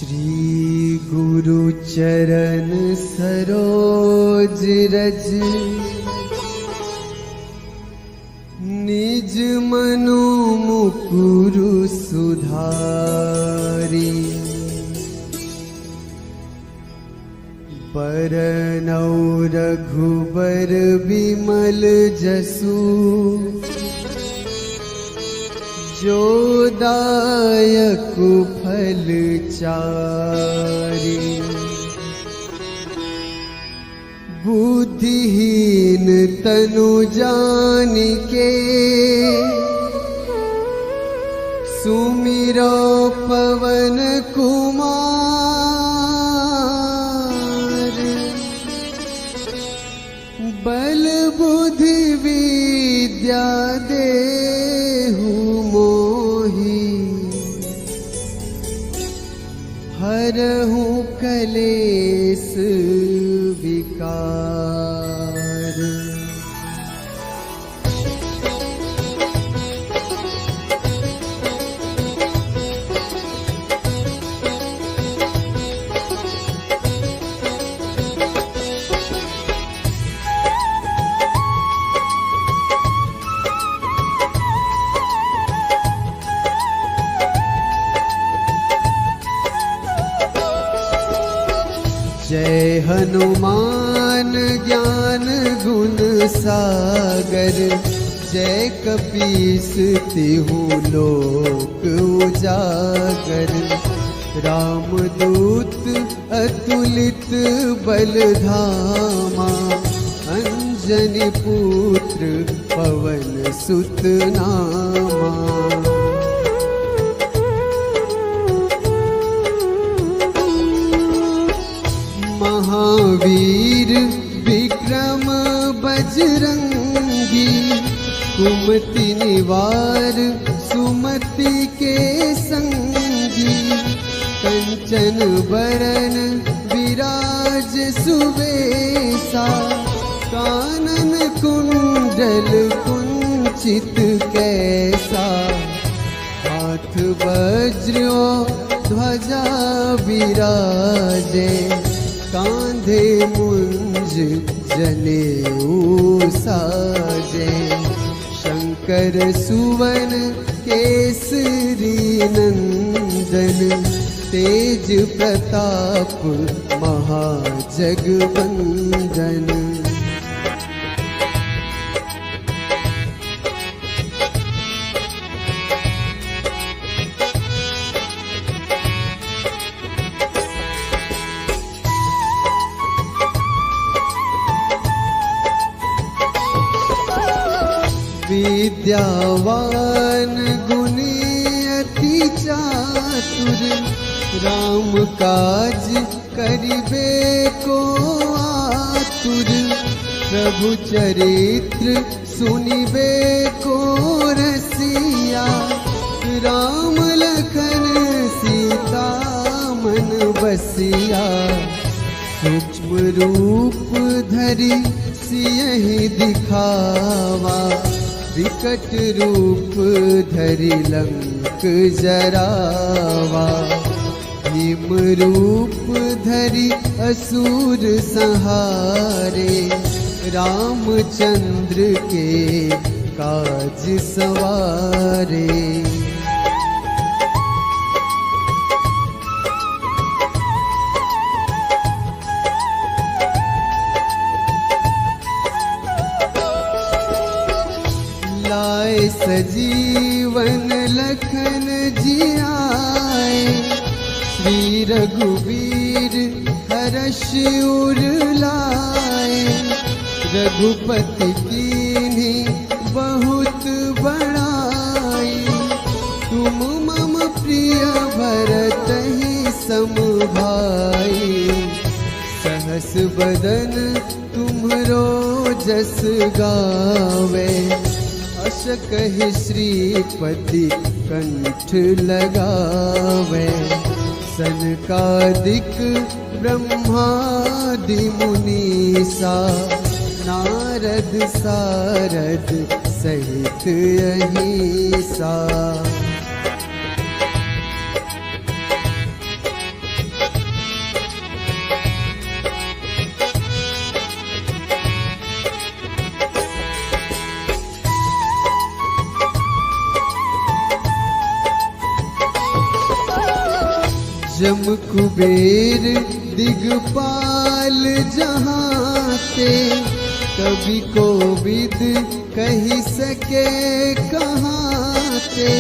श्री गुरु चरण सरोज रज निज मनु मुकुरु सुधारी। बरनौ रघुबर बिमल जसु जो दायक फल चारि। बुद्धिहीन तनु जानिके सुमिरो पवन कुमार। बल बुद्धि विद्या देहु मोहि हरहु कलेस विकार। जय हनुमान ज्ञान गुण सागर। जय कपीस तिहु लोक उजागर। रामदूत अतुलित बल धामा। अंजनी पुत्र पवन सुत नामा। महावीर विक्रम बजरंगी। कुमति निवार सुमति के संगी। कंचन बरन विराज सुबेसा। कानन कुंडल कुंचित कैसा। हाथ वज्र ध्वजा विराजे। कांधे मुंज जनेऊ साजे। शंकर सुवन केसरी नंदन। तेज प्रताप महाजगवंदन। विद्यावान गुणी अति चातुर। राम काज करिबे को आतुर। प्रभु चरित्र सुनिबे को रसिया। राम लखन सीता मन बसिया। सूक्ष्म रूप धरि सियहि दिखावा। विकट रूप धरि लंक जरावा। भीम रूप धरि असुर संहारे। रामचंद्र के काज सवारे। लाए सजीवन लखन जियाए। श्री रघुवीर हर्ष उर लाए। रघुपति कीन्ही बहुत बड़ाई। तुम मम प्रिय भरतहि सम भाई। सहस बदन तुम्हरो जस गावे। अस कहि श्रीपति कंठ लगावे। सनकादिक ब्रह्मादि मुनीसा। नारद सारद सहित अहिसा। जम कुबेर दिगपाल जहाँ ते, कभी कोविद कही सके कहाँ ते।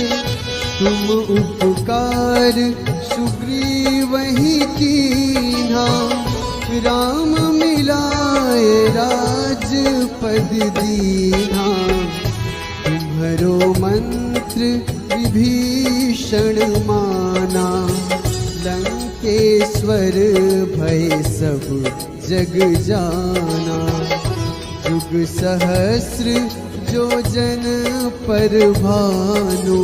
तुम उपकार सुग्रीव ही कीन्हा, राम मिलाए राजपद दीन्हा। तुम्हरो मंत्र विभीषण माना, लंकेश्वर भय सब जग जाना। युग सहस्र जो जन पर भानु,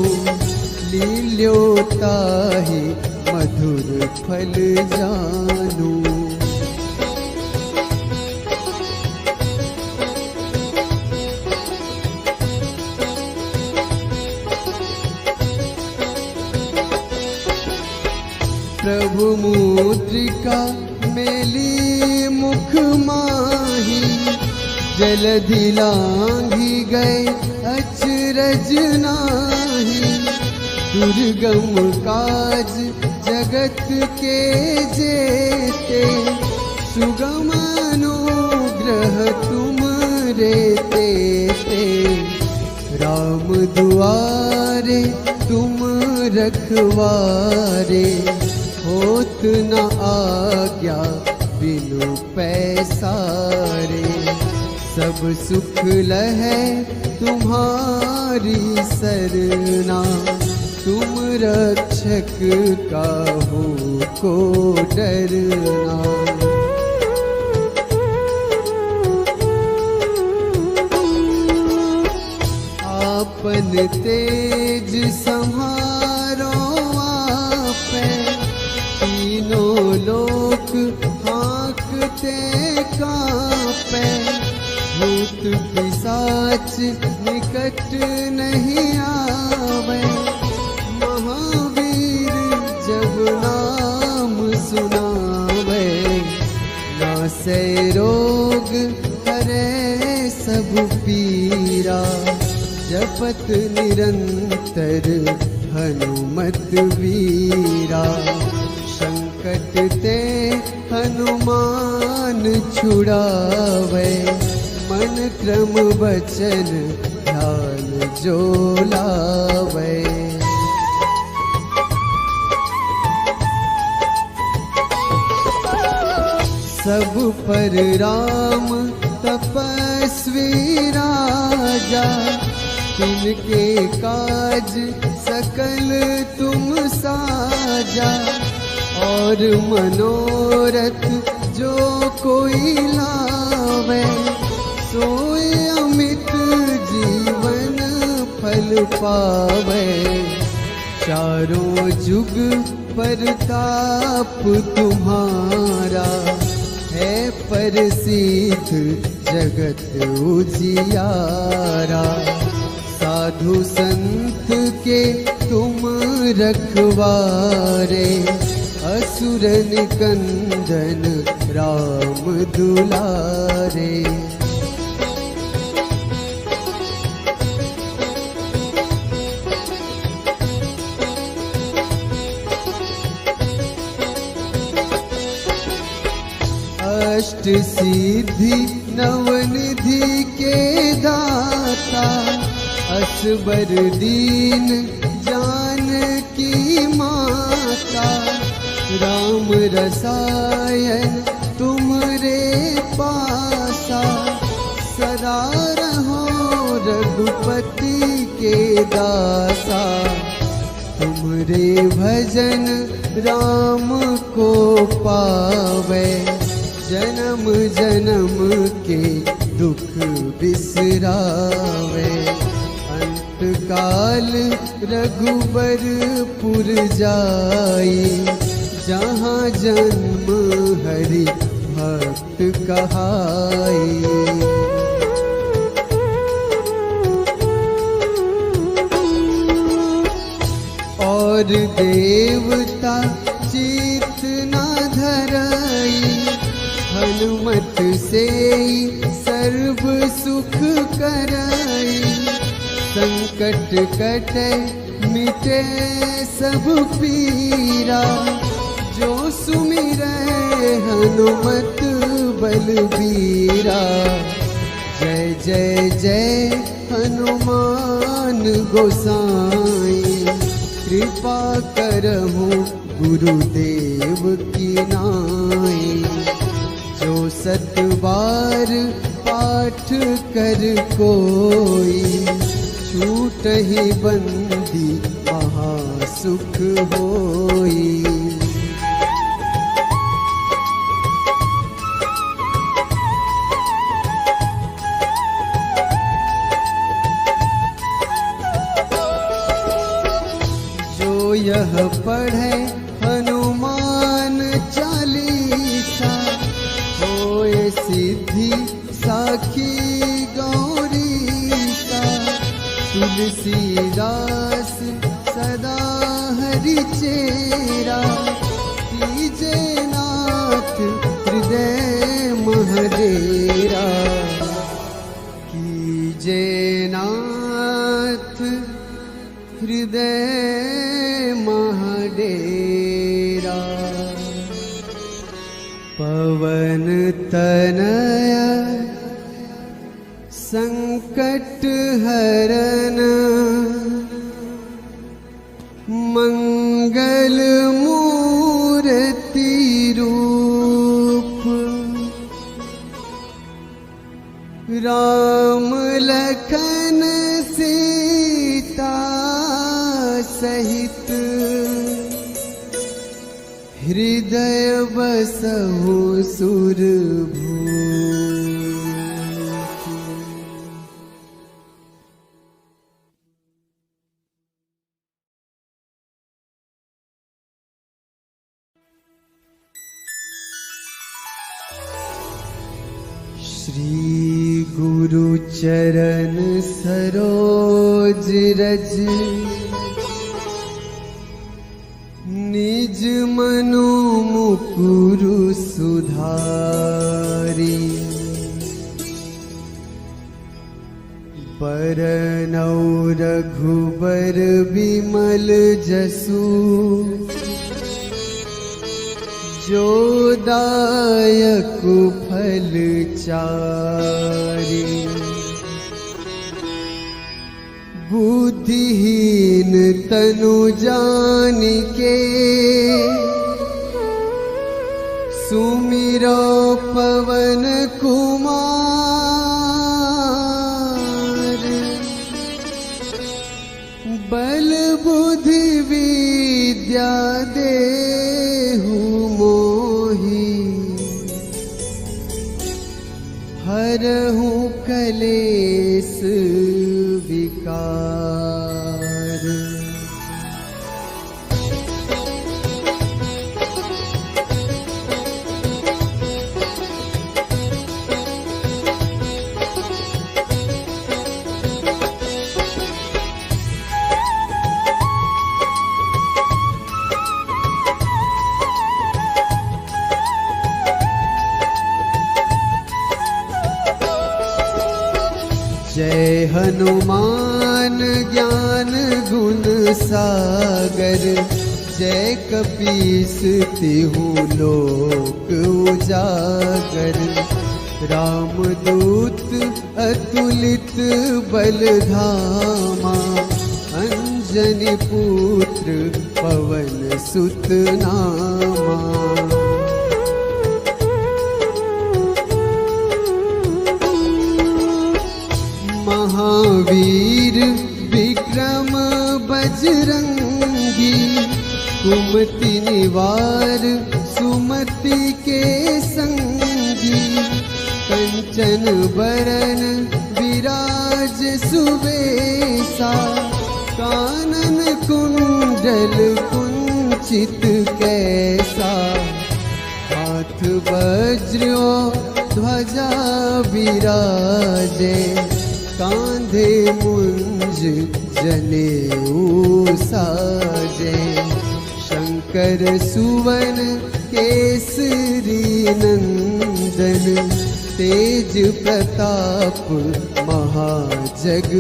लील्योताहि मधुर फल जानू। प्रभु मुद्रिका मेली मुख माही, जलधि लांघी गए अचरज नाही। दुर्गम काज जगत के जेते, सुगम अनुग्रह तुम रे तेते। राम दुआरे तुम रखवारे, होत न आज्ञा बिनु पैसारे। सब सुख लहै तुम्हारी सरना, तुम रक्षक काहू को डरना। आपन तेज सम्हारो आपै, तीनों लोक हाँकते कांपै। भूत पिशाच निकट नहीं आवे, महावीर जब नाम सुनावे। नासै रोग हरै सब पीरा, जपत निरंतर हनुमत वीरा। संकट ते हनुमान छुड़ावे, मन क्रम वचन ध्यान जो लावे। सब पर राम तपस्वी राजा, तिनके काज सकल तुम साजा। और मनोरथ जो कोई लावे, सोई अमित जीवन फल पावे। चारों जुग परताप तुम्हारा, है प्रसिद्ध जगत उजियारा। साधु संत के तुम रखवारे, असुर निकंदन राम दुलारे। अष्ट सिद्धि नवनिधि के दाता, असबर दीन जानकी माता। राम रसायन तुम्हरे पासा, सदा रहो रघुपति के दासा। तुम्हरे भजन राम को पावे, जन्म जन्म के दुख बिसरावे। अंत काल रघुबरपुर जाई, जहाँ जन्म हरि भक्त कहाई। और देवता चित न धरई, हनुमत से सर्व सुख करई। संकट कटे मिटे सब पीरा, जो सुमिरै हनुमत बलबीरा। जय जय जय हनुमान गोसाई, कृपा करहु गुरुदेव की नाई। जो 7 बार पाठ कर कोई, छूटहि बंदी महासुख होई। यह पढ़े हनुमान चालीसा, होए सिद्धि साखी गौरीसा। तुलसीदास सदा हरि चेरा, कीजे नाथ हृदय महडेरा। कीजे नाथ हृदय महडेरा। पवन तनया संकट हरन, मंगल मूर्ति रूप। राम लखन सीता सहित, हृदय बसहु सुरभूप। श्री गुरु चरण सरोज रज, निज मनु मुकुरु सुधारी। बरनौ रघुबर बिमल जसु, जो दायक फल चारि। बुद्धिहीन तनु जानिके, सुमिरो पवन कुमार। बल बुद्धि विद्या देहु मोहि, हरहु कलेस विकार। जय हनुमान ज्ञान गुण सागर, जय कपीस तिहु लोक उजागर। रामदूत अतुलित बल धामा, अंजनी पुत्र पवन सुत नामा। महावीर विक्रम बजरंगी, कुमति निवार सुमति के संगी। कंचन बरन विराज सुबेसा, कानन कुंडल कुंचित कैसा। हाथ वज्र ध्वजा विराजे, कांधे मुंज जनेऊ साजे। शंकर सुवन केसरी नंदन, तेज प्रताप महाजगवंदन।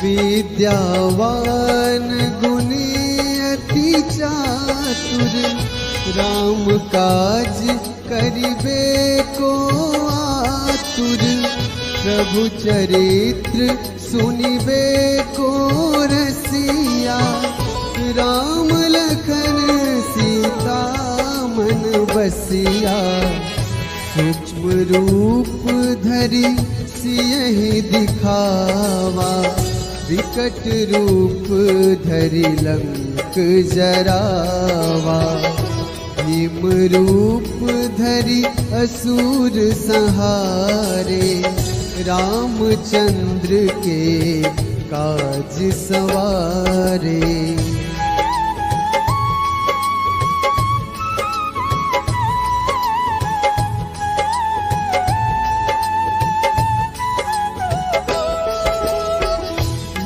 विद्यावान गुणी अति चातुर, राम काज करिबे को आतुर, प्रभु चरित्र सुनिबे को रसिया, राम लखन सीता मन बसिया, सूक्ष्म रूप धरि सियहि दिखावा, विकट रूप धरि लंक जरावा, भीम रूप धरि असुर संहारे, रामचंद्र के काज सवारे।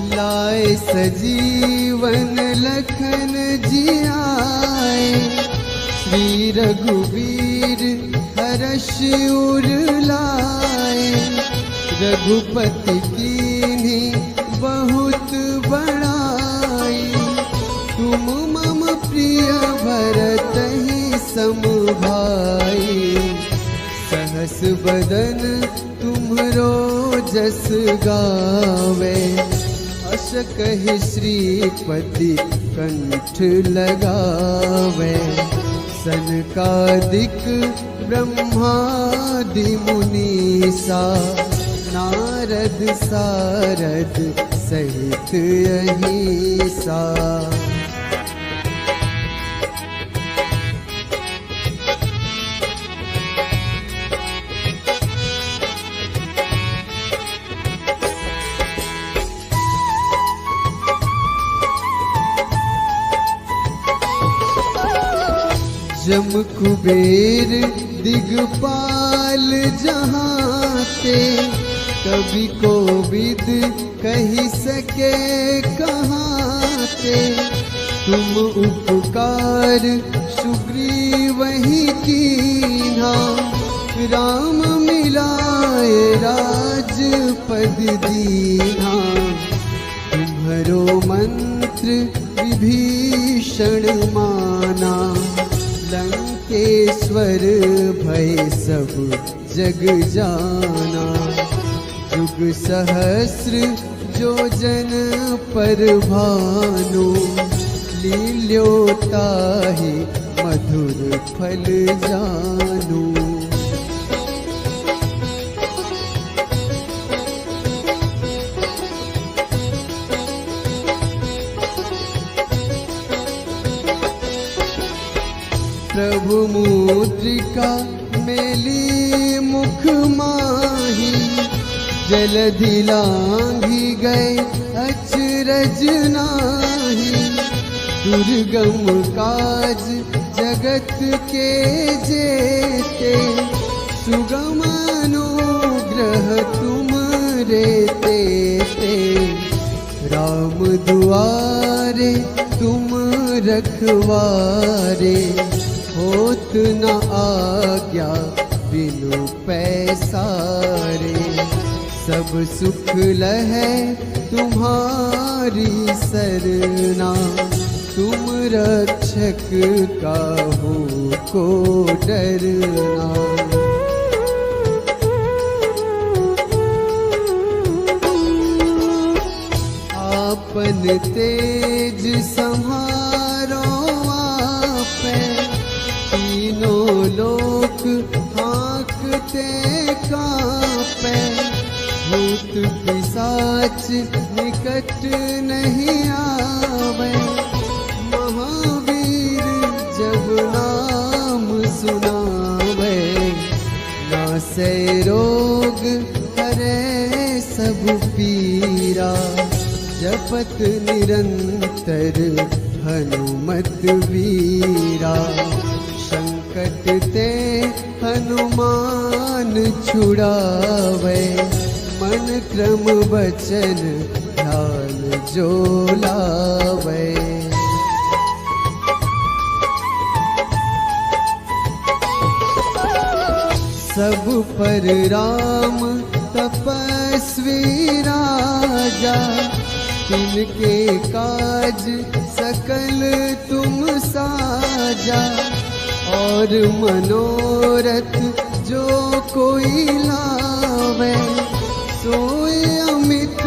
लाए सजीवन लखन जियाए, श्री रघुवीर हर्ष उर लाए, रघुपति कीन्ही बहुत बड़ाई, तुम मम प्रिय भरतहि सम भाई, सहस बदन तुम्हरो जस गावे, अस कहि श्रीपति कंठ लगावे, सनकादिक ब्रह्मादि मुनीसा, नारद सारद सहित अहिसा। जम कुबेर दिगपाल जहाते, कवि कोविद कही सके कहाते, तुम उपकार सुग्रीवहि कीन्हा, राम मिलाए राजपद दीन्हा, तुम्हरो मंत्र विभीषण माना, लंकेश्वर भय सब जग जाना, युग सहस्र जो जन पर भानु, लील्योताहि मधुर फल जानू। प्रभु मुद्रिका मेली मुख माही, जलधि लांघि गए अचरज नाही, दुर्गम काज जगत के जेते, सुगम अनुग्रह तुम रे तेते, राम दुआरे तुम रखवारे, होत न आज्ञा बिनु पैसारे, सब सुख लहै तुम्हारी सरना, तुम रक्षक काहू को डरना। आपन तेज सम्हारो आपै, तीनों लोक हाँकते कांपै, भूत पिशाच निकट नहीं आवे, महावीर जब नाम सुनावे, नासै रोग हरै सब पीरा, जपत निरंतर हनुमत वीरा, संकट ते हनुमान छुड़ावे, मन क्रम वचन ध्यान जो लावे। सब पर राम तपस्वी राजा, तिनके काज सकल तुम साजा, और मनोरथ जो कोई लावे, सोए अमित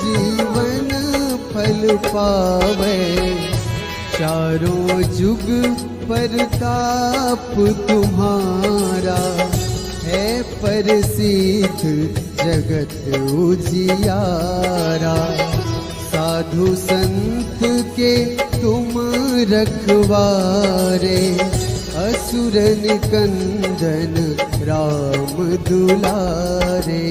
जीवन फल पावे। चारों जुग परताप तुम्हारा, है प्रसिद्ध जगत उजियारा। साधु संत के तुम रखवारे, असुर निकंदन राम दुलारे।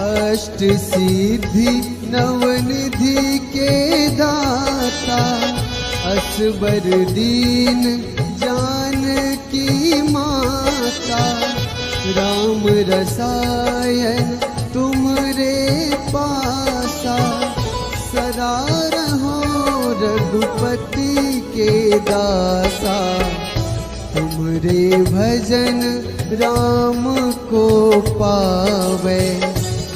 अष्ट सिद्धि नवनिधि के दाता, असबर दीन जानकी माता। राम रसायन तुमरे पासा, सदा रहो रघुपति के दासा। तुमरे भजन राम को पावे,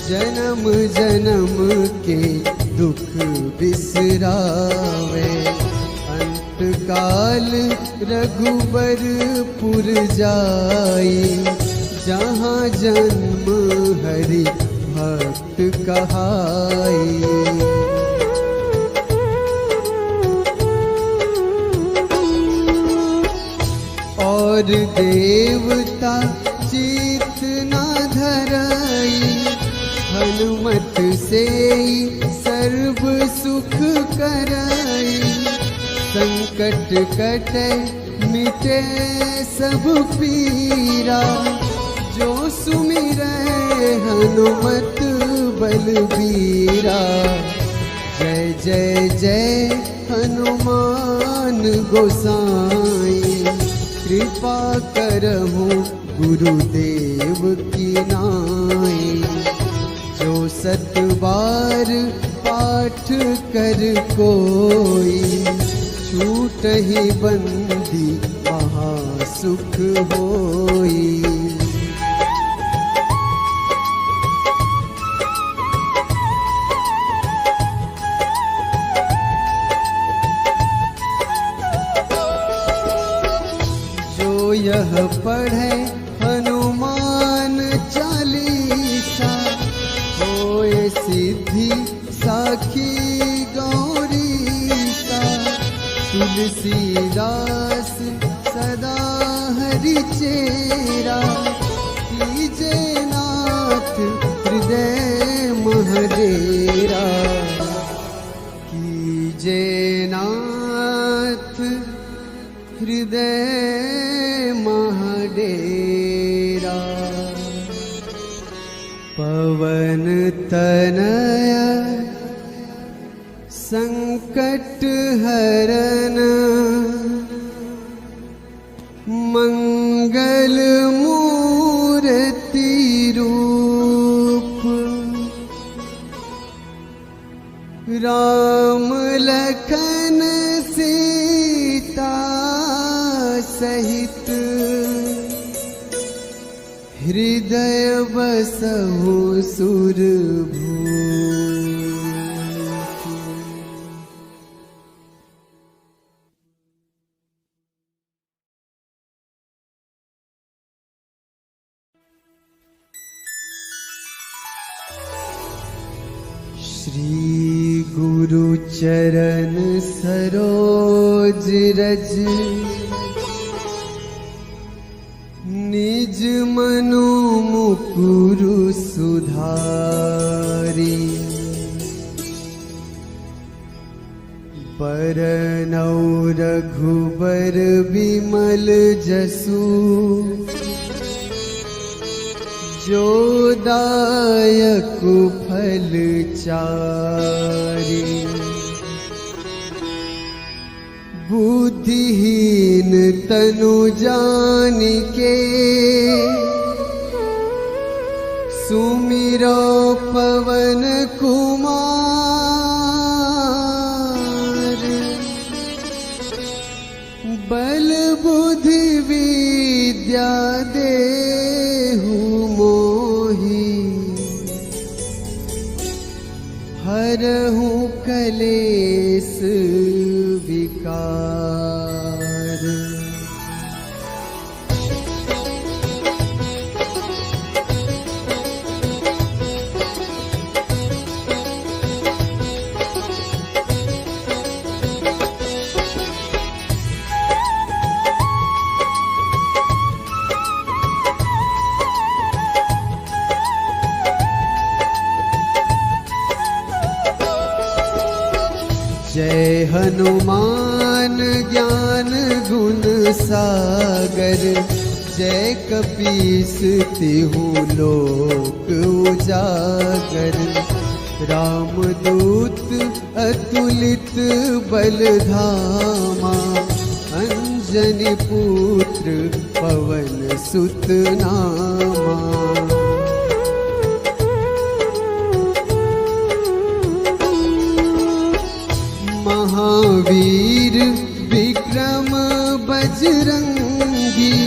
जन्म जन्म के दुख बिसरावे। अंत काल रघुबरपुर जाई, जहाँ जन्म हरि भक्त कहाई। और देवता चित न धरई, हनुमत से सर्व सुख करई। संकट कटे मिटे सब पीरा, जो सुमिरै हनुमत बलबीरा। जय जय जय हनुमान गोसाई, कृपा करहु गुरुदेव की नाई। जो सत बार पाठ कर कोई, छूटहि बंदी महासुख होई। जो यह पढ़े हनुमान चालीसा, होए सिद्धि साखी गौरीसा। तुलसीदास सदा हरि चेरा, कीजे नाथ हृदय महडेरा। कीजे नाथ हृदय महडेरा। पवन तनया संकट हरन, मंगल मूर्ति रूप। राम लखन सीता सहित, हृदय बसहु सुरभूप। श्री गुरु चरण सरोज रज, निज मनु मुकुरु सुधारी। बरनौ रघुबर बिमल जसु, जो दायक फल चारि। बुद्धिहीन तनु जानिके, सुमिरो पवन कुमार। कलेस विकार। जय हनुमान ज्ञान गुण सागर, जय कपीस तिहु लोक उजागर। रामदूत अतुलित बल धामा, अंजनी पुत्र पवन सुत नामा। महावीर विक्रम बजरंगी,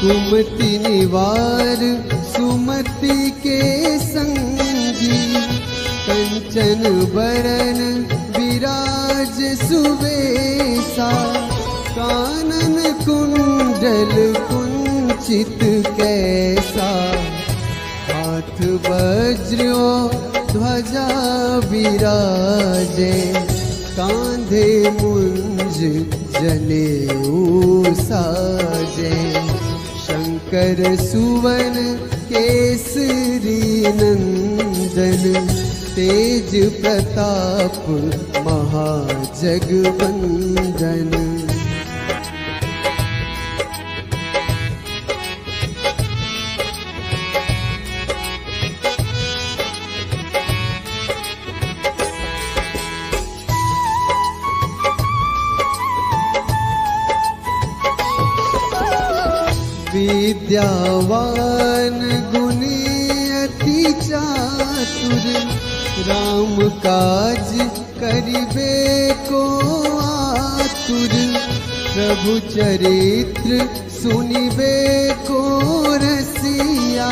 कुमति निवार सुमति के संगी। कंचन बरन विराज सुबेसा, कानन कुंडल कुंचित कैसा। हाथ वज्र ध्वजा विराजे, कांधे मुंज जनेऊ साजे। शंकर सुवन केसरी नंदन, तेज प्रताप महाजगवंदन। विद्यावान गुणी अति चातुर, राम काज करिबे को आतुर। प्रभु चरित्र सुनिबे को रसिया,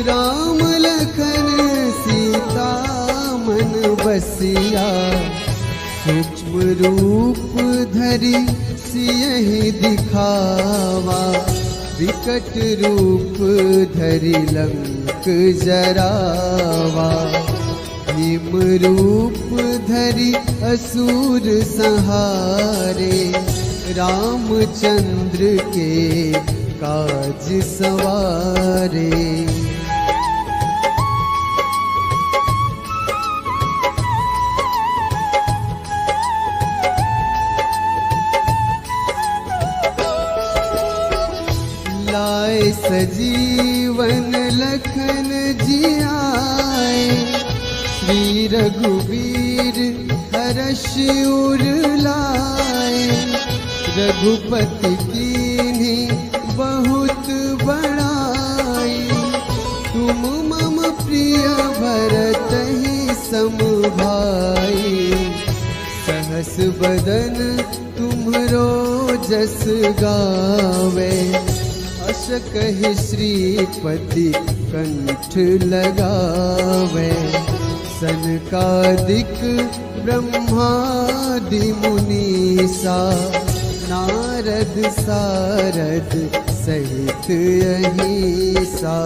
राम लखन सीता मन बसिया। सूक्ष्म रूप धरि सियहि दिखावा, विकट रूप धरि लंक जरावा। भीम रूप धरि असुर संहारे, रामचंद्र के काज सवारे। लाए सजीवन लखन जियाए, श्री रघुवीर हर्ष उर लाए। रघुपति कीन्ही बहुत बड़ाई, तुम मम प्रिय भरतहि सम भाई। सहस बदन तुम्हरो जस गावे, अस कहि श्रीपति कंठ लगावे। सनकादिक ब्रह्मादि मुनीसा, नारद सारद सहित अहिसा।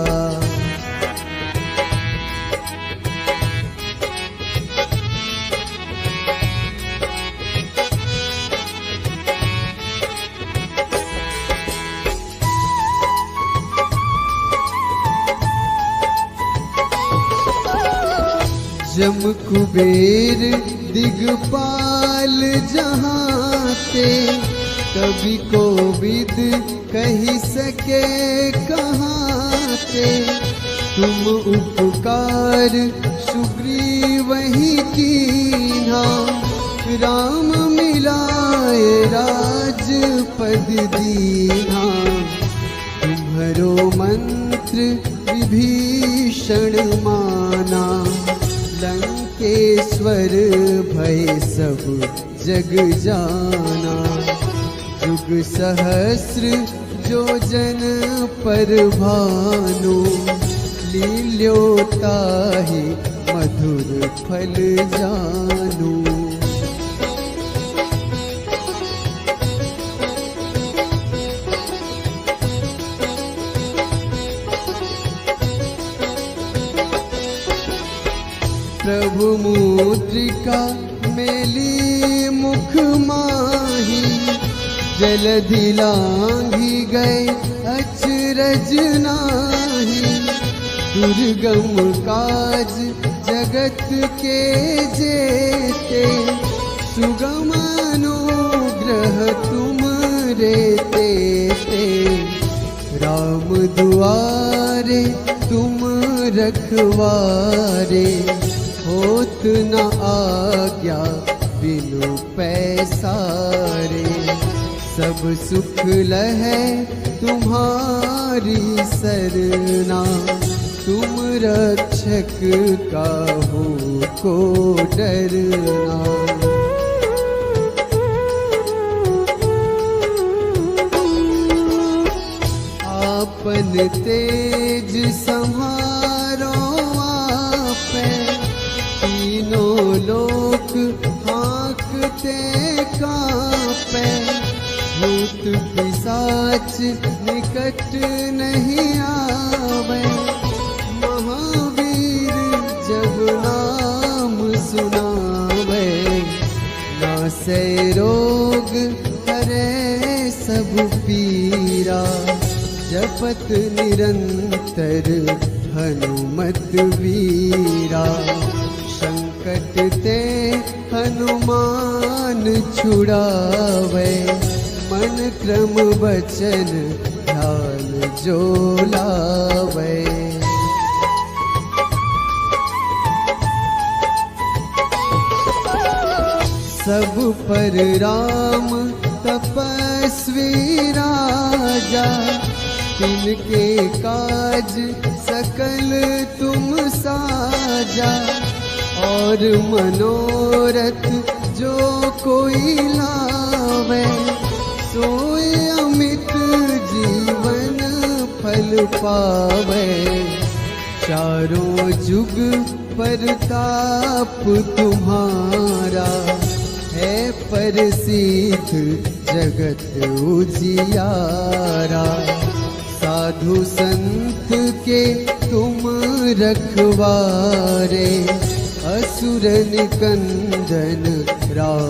जम कुबेर दिगपाल जहाते, कवि कोविद कही सके कहाते। तुम उपकार सुग्रीवहि कीन्हा, राम मिलाए राजपद दीन्हा। तुम्हरो मंत्र विभीषण माना, लंकेश्वर भय सब जग जाना। जुग सहस्र जो जन पर भानु, लील्योताहि मधुर फल जानू। प्रभु मुद्रिका मेली मुख माही, जलधि लांघी गए अचरज नाही। दुर्गम काज जगत के जेते, सुगम अनुग्रह तुम रेते ते। राम दुआरे तुम रखवारे, होत न आज्ञा बिनु पैसारे। सब सुख लहै तुम्हारी सरना, तुम रक्षक काहू को डरना। आपन तेज संहारो आपै, तीनों लोक हाँकते कांपै। भूत पिशाच निकट नहीं आवे, महावीर जब नाम सुनावे। नासै रोग हरै सब पीरा, जपत निरंतर हनुमत वीरा। संकट ते हनुमान छुड़ावे, मन क्रम वचन ध्यान जो लावे। सब पर राम तपस्वी राजा, तिनके काज सकल तुम साजा। और मनोरथ जो कोई लावे, सोई अमित जीवन फल पावे। चारों जुग परताप तुम्हारा, है प्रसिद्ध जगत उजियारा। साधु संत के तुम रखवारे, असुर निकंदन राम